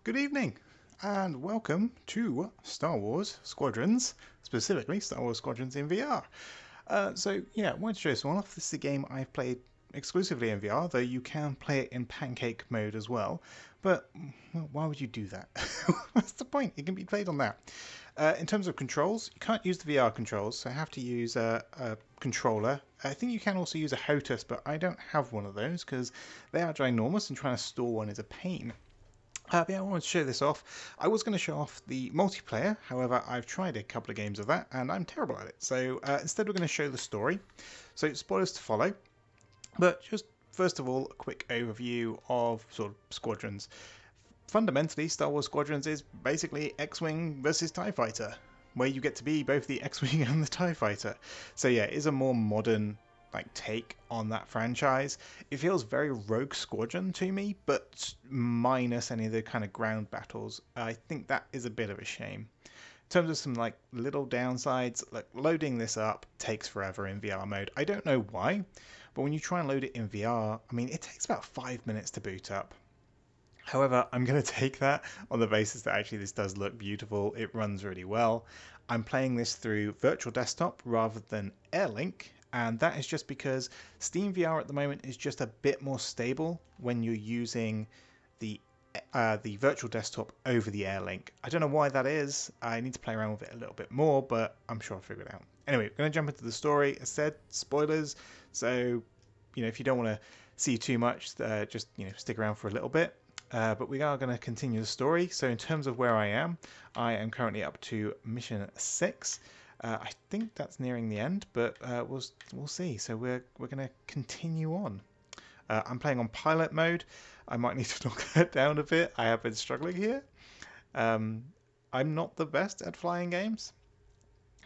Good evening, and welcome to Star Wars Squadrons, specifically Star Wars Squadrons in VR. I wanted to show someone off. This is a game I've played exclusively in VR, though you can play it in pancake mode as well. But well, why would you do that? What's the point? It can be played on that. In terms of controls, you can't use the VR controls, so I have to use a controller. I think you can also use a HOTAS, but I don't have one of those because they are ginormous and trying to store one is a pain. I wanted to show this off. I was going to show off the multiplayer, however, I've tried a couple of games of that and I'm terrible at it. So instead, we're going to show the story. So, spoilers to follow. But just first of all, a quick overview of sort of Squadrons. Fundamentally, Star Wars Squadrons is basically X-Wing versus TIE Fighter, where you get to be both the X-Wing and the TIE Fighter. So yeah, it is a more modern take on that franchise. It feels very Rogue Squadron to me, but minus any of the kind of ground battles. I think that is a bit of a shame. In terms of some little downsides, loading this up takes forever in VR mode. I don't know why, but when you try and load it in VR, I mean, it takes about 5 minutes to boot up. However, I'm going to take that on the basis that actually this does look beautiful. It runs really well. I'm playing this through virtual desktop rather than Airlink, and that is just because Steam VR at the moment is just a bit more stable when you're using the virtual desktop over the Airlink. I don't know why that is. I need to play around with it a little bit more, but I'm sure I'll figure it out. Anyway, we're going to jump into the story. As said, spoilers. So, if you don't want to see too much, just stick around for a little bit. But we are going to continue the story. So in terms of where I am currently up to mission 6. I think that's nearing the end, but we'll see. So we're going to continue on. I'm playing on pilot mode. I might need to knock that down a bit. I have been struggling here. I'm not the best at flying games.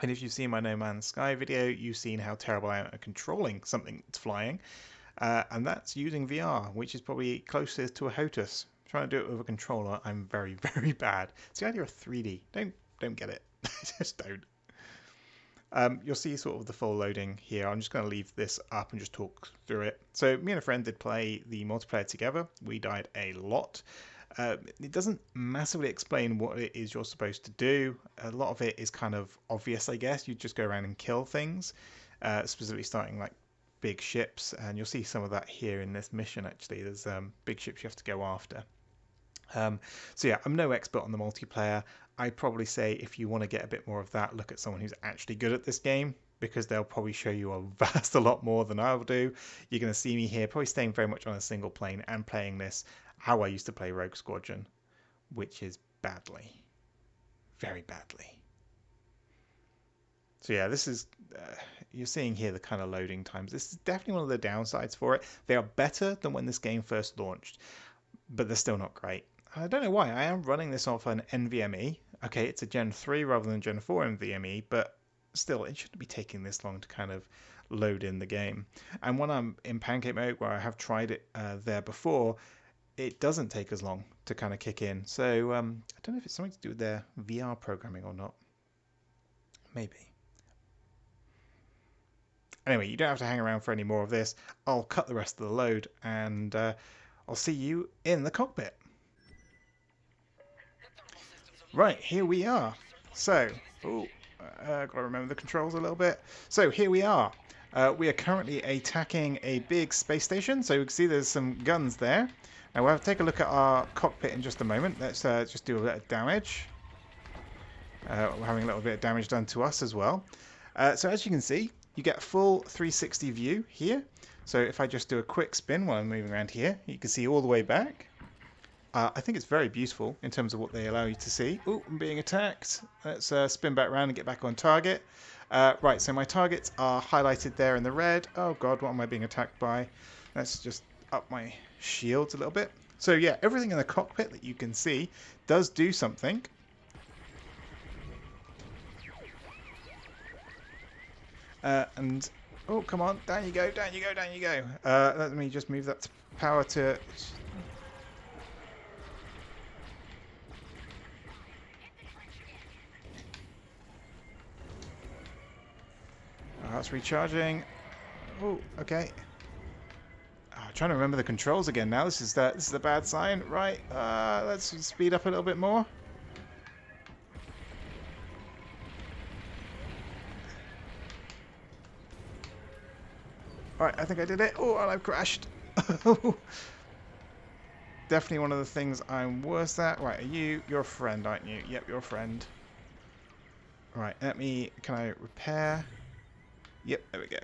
And if you've seen my No Man's Sky video, you've seen how terrible I am at controlling something that's flying. And that's using VR, which is probably closest to a HOTAS. Trying to do it with a controller, I'm very, very bad. It's the idea of 3D. Don't get it. Just don't. You'll see sort of the full loading here. I'm just going to leave this up and just talk through it. So me and a friend did play the multiplayer together. We died a lot. It doesn't massively explain what it is you're supposed to do. A lot of it is kind of obvious, I guess. You just go around and kill things, specifically starting big ships, and you'll see some of that here in this mission. Actually, there's big ships you have to go after. So yeah, I'm no expert on the multiplayer. I'd probably say if you want to get a bit more of that, look at someone who's actually good at this game, because they'll probably show you a lot more than I'll do. You're going to see me here probably staying very much on a single plane and playing this how I used to play Rogue Squadron, which is badly. Very badly. So yeah, this is, you're seeing here the kind of loading times. This is definitely one of the downsides for it. They are better than when this game first launched, but they're still not great. I don't know why. I am running this off an NVMe. Okay, it's a Gen 3 rather than Gen 4 NVMe, but still, it shouldn't be taking this long to kind of load in the game. And when I'm in pancake mode, where I have tried it there before, it doesn't take as long to kind of kick in. So I don't know if it's something to do with their VR programming or not. Maybe. Anyway, you don't have to hang around for any more of this. I'll cut the rest of the load, and I'll see you in the cockpit. Right, here we are. So, got to remember the controls a little bit. So here we are. We are currently attacking a big space station. So you can see there's some guns there. Now we'll have to take a look at our cockpit in just a moment. Let's just do a bit of damage. We're having a little bit of damage done to us as well. So as you can see, you get a full 360 view here. So if I just do a quick spin while I'm moving around here, you can see all the way back. I think it's very beautiful in terms of what they allow you to see. Oh, I'm being attacked. Let's spin back around and get back on target. Right, so my targets are highlighted there in the red. Oh god, what am I being attacked by? Let's just up my shields a little bit. So yeah, everything in the cockpit that you can see does do something. And oh, come on, down you go, down you go, down you go. Let me just move that to power to... Parts recharging. Oh, okay. I'm trying to remember the controls again now. This is the bad sign. Right, let's speed up a little bit more. Alright, I think I did it. Oh, and I've crashed. Definitely one of the things I'm worse at. Right, you're a friend, aren't you? Yep, you're a friend. Right, can I repair? Yep, there we go.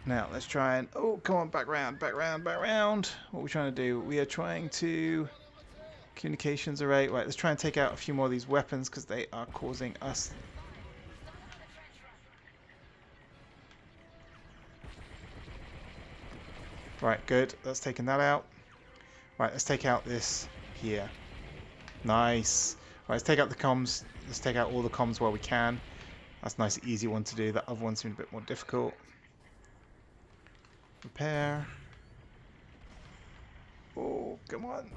Now, let's try and... Oh, come on, back round, back round, back round. What are we trying to do? We are trying to... Communications array. Right, let's try and take out a few more of these weapons because they are causing us... Right, good. That's taken that out. Right, let's take out this here. Nice. Right, let's take out the comms. Let's take out all the comms while we can. That's a nice, easy one to do. That other one seemed a bit more difficult. Repair. Oh, come on.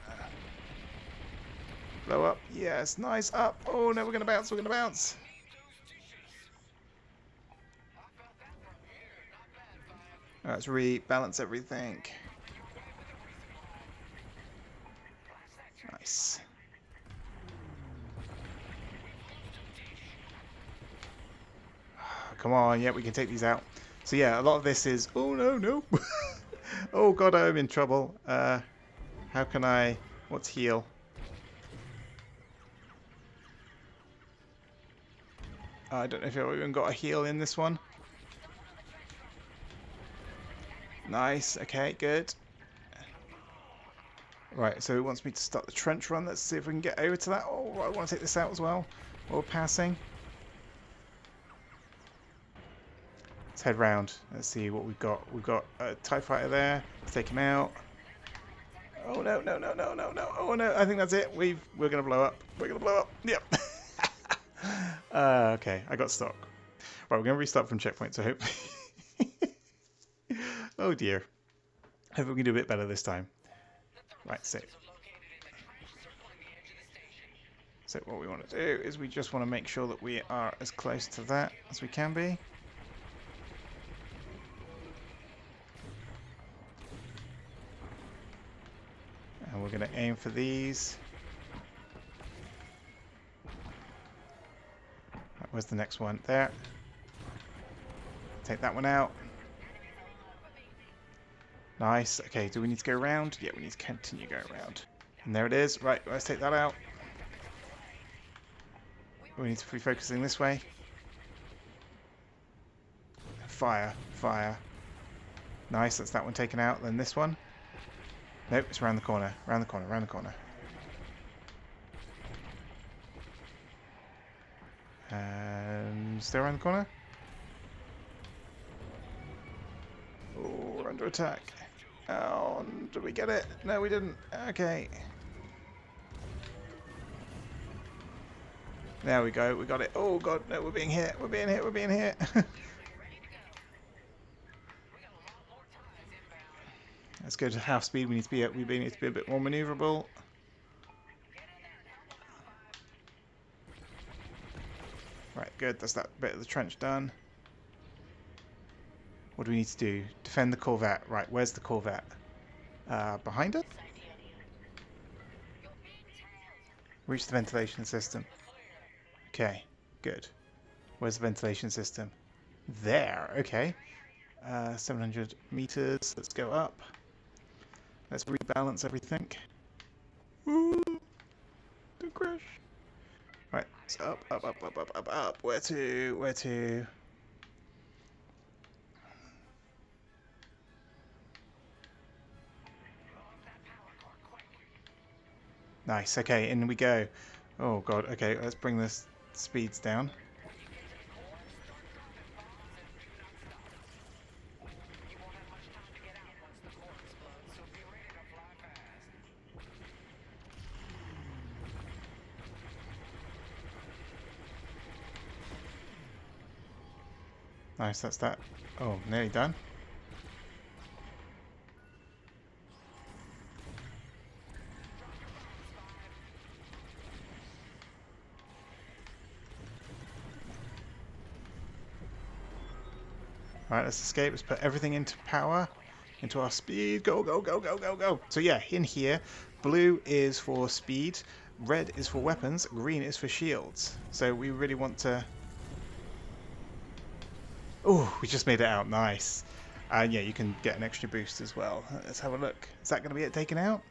Blow up. Yes, nice. Up. Oh, no, we're going to bounce. We're going to bounce. Let's rebalance everything. Nice. Come on. Yeah, we can take these out. So, yeah, a lot of this is... Oh, no, no. Oh, God, I'm in trouble. How can I... What's heal? I don't know if I've even got a heal in this one. Nice. Okay, good. Right, so it wants me to start the trench run. Let's see if we can get over to that. Oh, I want to take this out as well. While we're passing. Let's head round. Let's see what we've got. We've got a TIE fighter there. Let's take him out. Oh, no, no, no, no, no, no. Oh, no, I think that's it. We're going to blow up. We're going to blow up. Yep. Okay, I got stuck. Right, we're going to restart from checkpoint, so I hope... Oh, dear. Hope we can do a bit better this time. Right, so what we want to do is we just want to make sure that we are as close to that as we can be. And we're going to aim for these. Right, where's the next one? There. Take that one out. Nice. Okay, do we need to go around? Yeah, we need to continue going around. And there it is. Right, let's take that out. We need to be focusing this way. Fire, fire. Nice, that's that one taken out. Then this one. Nope, it's around the corner. Around the corner, around the corner. And still around the corner. Oh, we're under attack. Oh, did we get it? No, we didn't. Okay. There we go. We got it. Oh, God. No, we're being hit. We're being hit. We're being hit. Let's go to half speed. We need to be a bit more maneuverable. Right, good. That's that bit of the trench done. What do we need to do? Defend the Corvette. Right, where's the Corvette? Behind it? Reach the ventilation system. Okay, good. Where's the ventilation system? There, okay. 700 meters. Let's go up. Let's rebalance everything. Ooh, don't crash. Right, so up, up, up, up, up, up, up. Where to? Where to? Nice, okay, in we go. Oh god, okay, let's bring the speeds down. Nice, that's that. Oh, nearly done. All right, let's escape. Let's put everything into power, into our speed. Go, go, go, go, go, go. So yeah, in here, blue is for speed, red is for weapons, green is for shields. So we really want to... Oh, we just made it out. Nice. And yeah, you can get an extra boost as well. Let's have a look. Is that going to be it taken out?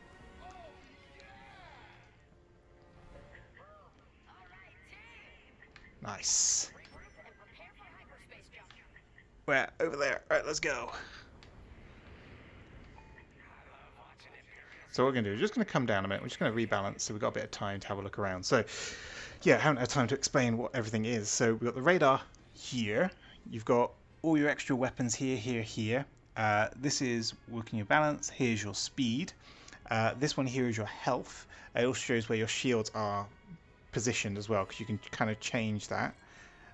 Nice. We're over there. Alright, let's go. So what we're going to do is just going to come down a minute. We're just going to rebalance so we've got a bit of time to have a look around. So, yeah, I haven't had time to explain what everything is. So we've got the radar here. You've got all your extra weapons here, here, here. This is working your balance. Here's your speed. This one here is your health. It also shows where your shields are positioned as well, because you can kind of change that.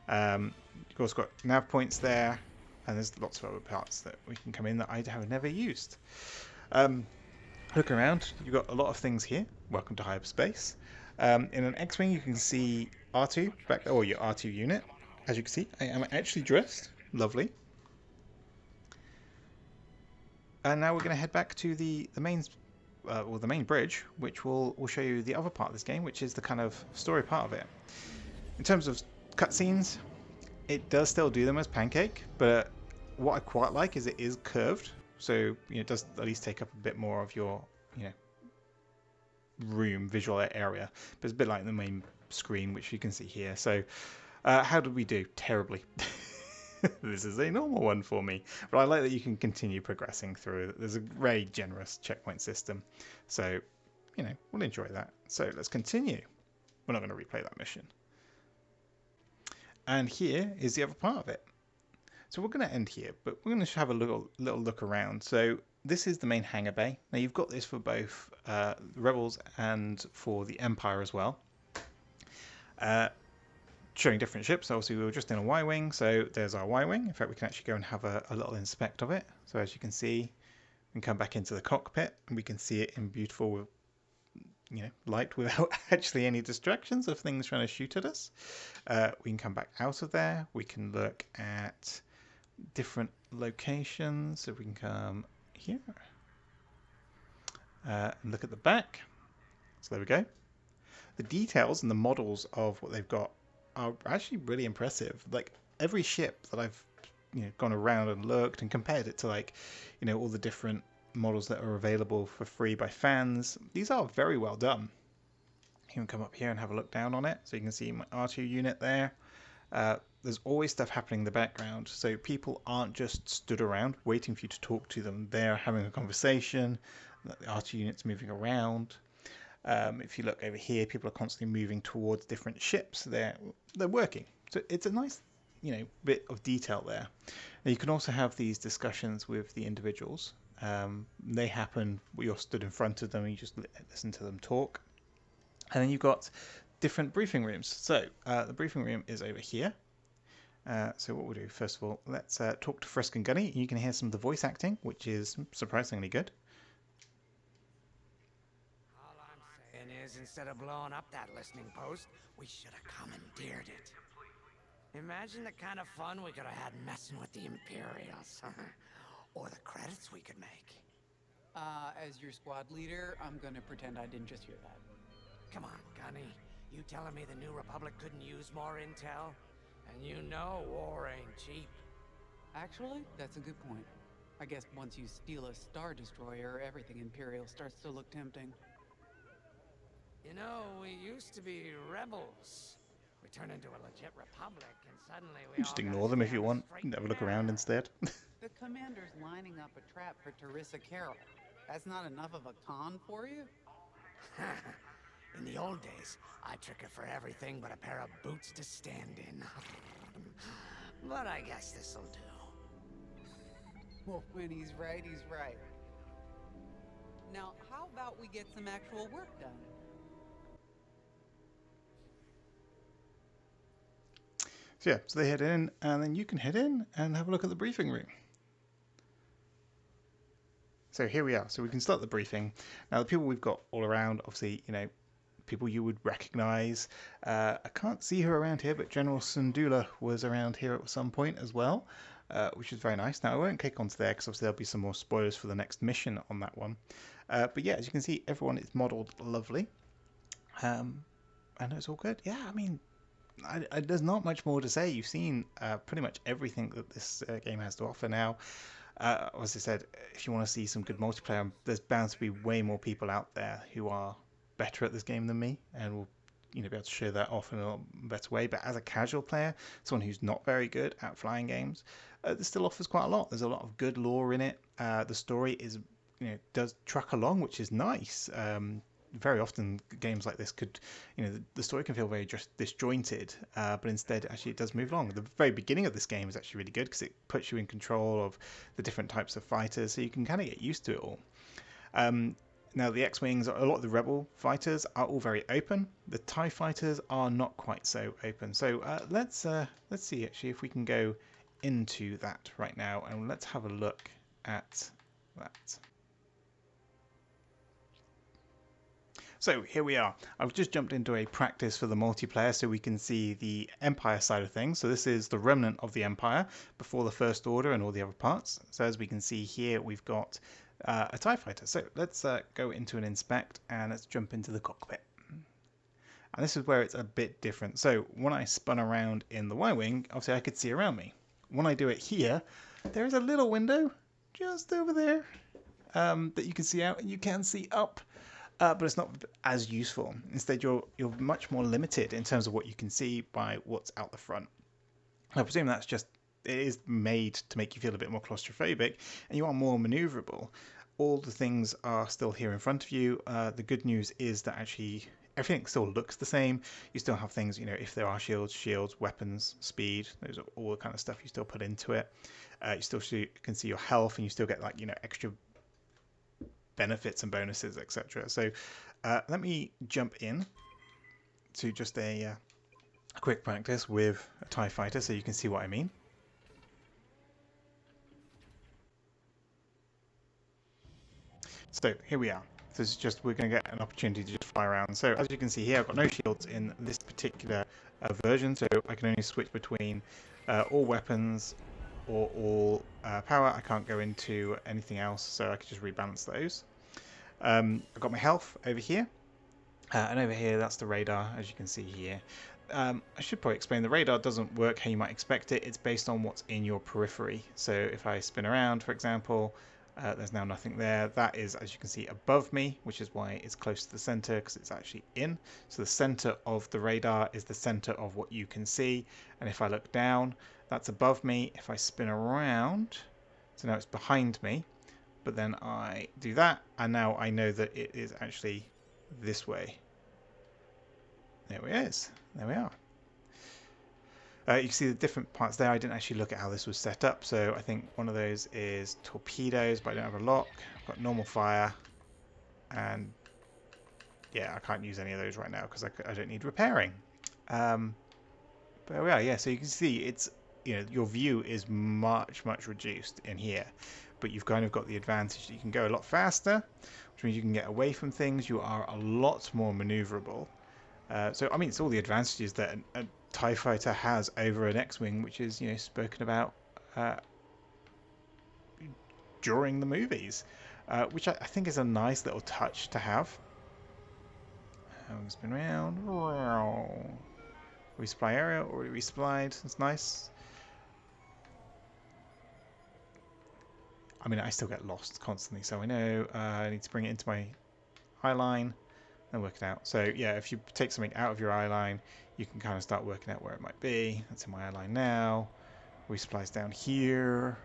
You've also got nav points there, and there's lots of other parts that we can come in that I have never used. Look around, you've got a lot of things here. Welcome to hyperspace. In an X-Wing, you can see R2, or your R2 unit. As you can see, I am actually dressed. Lovely. And now we're going to head back to the main bridge, which will show you the other part of this game, which is the kind of story part of it. In terms of cutscenes, it does still do them as Pancake, but what I quite like is it is curved, so it does at least take up a bit more of your room, visual area. But it's a bit like the main screen, which you can see here. So how did we do? Terribly. This is a normal one for me, but I like that you can continue progressing through. There's a very generous checkpoint system, so we'll enjoy that. So let's continue. We're not going to replay that mission. And here is the other part of it. So we're going to end here, but we're going to have a little look around. So this is the main hangar bay. Now you've got this for both the Rebels and for the Empire as well. Showing different ships. Obviously we were just in a Y-Wing, so there's our Y-Wing. In fact, we can actually go and have a little inspect of it. So as you can see, we can come back into the cockpit and we can see it in beautiful light without actually any distractions of things trying to shoot at us. We can come back out of there. We can look at different locations. So we can come here and look at the back. So there we go. The details and the models of what they've got are actually really impressive. Like every ship that I've gone around and looked and compared it to all the different models that are available for free by fans, these are very well done. You can come up here and have a look down on it, so you can see my R2 unit there. There's always stuff happening in the background, so people aren't just stood around waiting for you to talk to them. They're having a conversation. The R2 unit's moving around. If you look over here, people are constantly moving towards different ships. They're working, so it's a nice bit of detail there. Now you can also have these discussions with the individuals. They happen when you're stood in front of them and you just listen to them talk. And then you've got different briefing rooms. So the briefing room is over here. So what we'll do, first of all, let's talk to Frisk and Gunny. You can hear some of the voice acting, which is surprisingly good. All I'm saying is, instead of blowing up that listening post, we should have commandeered it. Imagine the kind of fun we could have had messing with the Imperials. Or the credits we could make. As your squad leader, I'm gonna pretend I didn't just hear that. Come on, Gunny. You telling me the New Republic couldn't use more intel? And war ain't cheap. Actually, that's a good point. I guess once you steal a Star Destroyer, everything Imperial starts to look tempting. We used to be rebels. We turned into a legit republic, and suddenly we Just ignore them if you want. Have a look around instead. The commander's lining up a trap for Teresa Carroll. That's not enough of a con for you? In the old days, I trick her for everything but a pair of boots to stand in. But I guess this'll do. Well, when he's right, he's right. Now, how about we get some actual work done? So yeah, so they head in, and then you can head in and have a look at the briefing room. So here we are. So we can start the briefing. Now the people we've got all around, obviously, people you would recognize. I can't see her around here, but General Syndulla was around here at some point as well. which is very nice. Now I won't click onto there because obviously there'll be some more spoilers for the next mission on that one. But yeah, as you can see, everyone is modelled lovely, and it's all good. Yeah, I mean, there's not much more to say. You've seen pretty much everything that this game has to offer now. As I said, if you want to see some good multiplayer, there's bound to be way more people out there who are better at this game than me, and will be able to show that off in a better way. But as a casual player, someone who's not very good at flying games, this still offers quite a lot. There's a lot of good lore in it. The story is does track along, which is nice. Very often games like this could, the story can feel very just disjointed, but instead actually it does move along. The very beginning of this game is actually really good because it puts you in control of the different types of fighters, so you can kind of get used to it all. Now the X-Wings, a lot of the Rebel fighters are all very open. The TIE fighters are not quite so open. So let's see actually if we can go into that right now, and let's have a look at that. So here we are. I've just jumped into a practice for the multiplayer so we can see the Empire side of things. So this is the remnant of the Empire before the First Order and all the other parts. So as we can see here, we've got a TIE fighter. So let's go into an inspect and let's jump into the cockpit. And this is where it's a bit different. So when I spun around in the Y-Wing, obviously I could see around me. When I do it here, there is a little window just over there that you can see out, and you can see up. But it's not as useful. Instead, you're much more limited in terms of what you can see by what's out the front. I presume that's just, it is made to make you feel a bit more claustrophobic, and you are more maneuverable. All the things are still here in front of you. The good news is that actually everything still looks the same. You still have things, if there are shields, weapons, speed. Those are all the kind of stuff you still put into it. You still can see your health, and you still get extra benefits and bonuses, etc. So let me jump in to just a quick practice with a TIE fighter so you can see what I mean. So here we are. This is just, we're going to get an opportunity to just fly around. So as you can see here, I've got no shields in this particular version, so I can only switch between all weapons or all power. I can't go into anything else, so I can just rebalance those. I've got my health over here, and over here that's the radar, as you can see here. I should probably explain, the radar doesn't work how you might expect it. It's based on what's in your periphery. So if I spin around, for example, there's now nothing there. That is, as you can see, above me, which is why it's close to the center, because it's actually in. So the center of the radar is the center of what you can see, and if I look down, that's above me. If I spin around, so now it's behind me, but then I do that, and now I know that it is actually this way. There it is. There we are. You can see the different parts there. I didn't actually look at how this was set up, so I think one of those is torpedoes, but I don't have a lock. I've got normal fire, and yeah, I can't use any of those right now because I don't need repairing. But there we are. Yeah, so you can see it's, your view is much reduced in here, but you've kind of got the advantage that you can go a lot faster, which means you can get away from things. You are a lot more maneuverable. So I mean, it's all the advantages that a TIE fighter has over an X-Wing, which is spoken about during the movies, which I think is a nice little touch to have. Spin around. Resupply area, already resupplied. That's nice. I mean, I still get lost constantly, so I know I need to bring it into my eye line and work it out. So yeah, if you take something out of your eye line, you can kind of start working out where it might be. That's in my eye line now. Resupply's down here.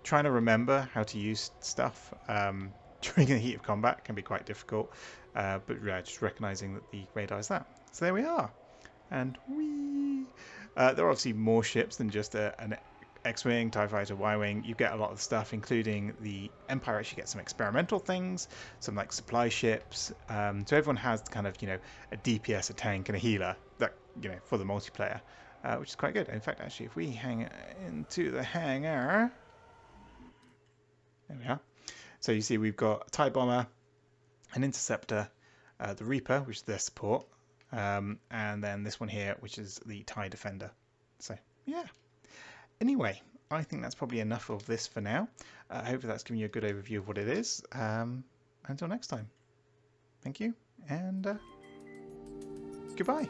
Trying to remember how to use stuff during the heat of combat can be quite difficult, but yeah, just recognizing that the radar is that. So there we are, and there are obviously more ships than just an X-Wing, TIE Fighter, Y-Wing. You get a lot of stuff, including the Empire actually gets some experimental things, some like supply ships. So everyone has kind of, a DPS, a tank, and a healer that, for the multiplayer, which is quite good. In fact, actually, if we hang into the hangar, there we are. So you see we've got a TIE Bomber, an Interceptor, the Reaper, which is their support, and then this one here, which is the TIE Defender. So, yeah. Anyway, I think that's probably enough of this for now. Hopefully that's given you a good overview of what it is. Until next time, thank you, and goodbye.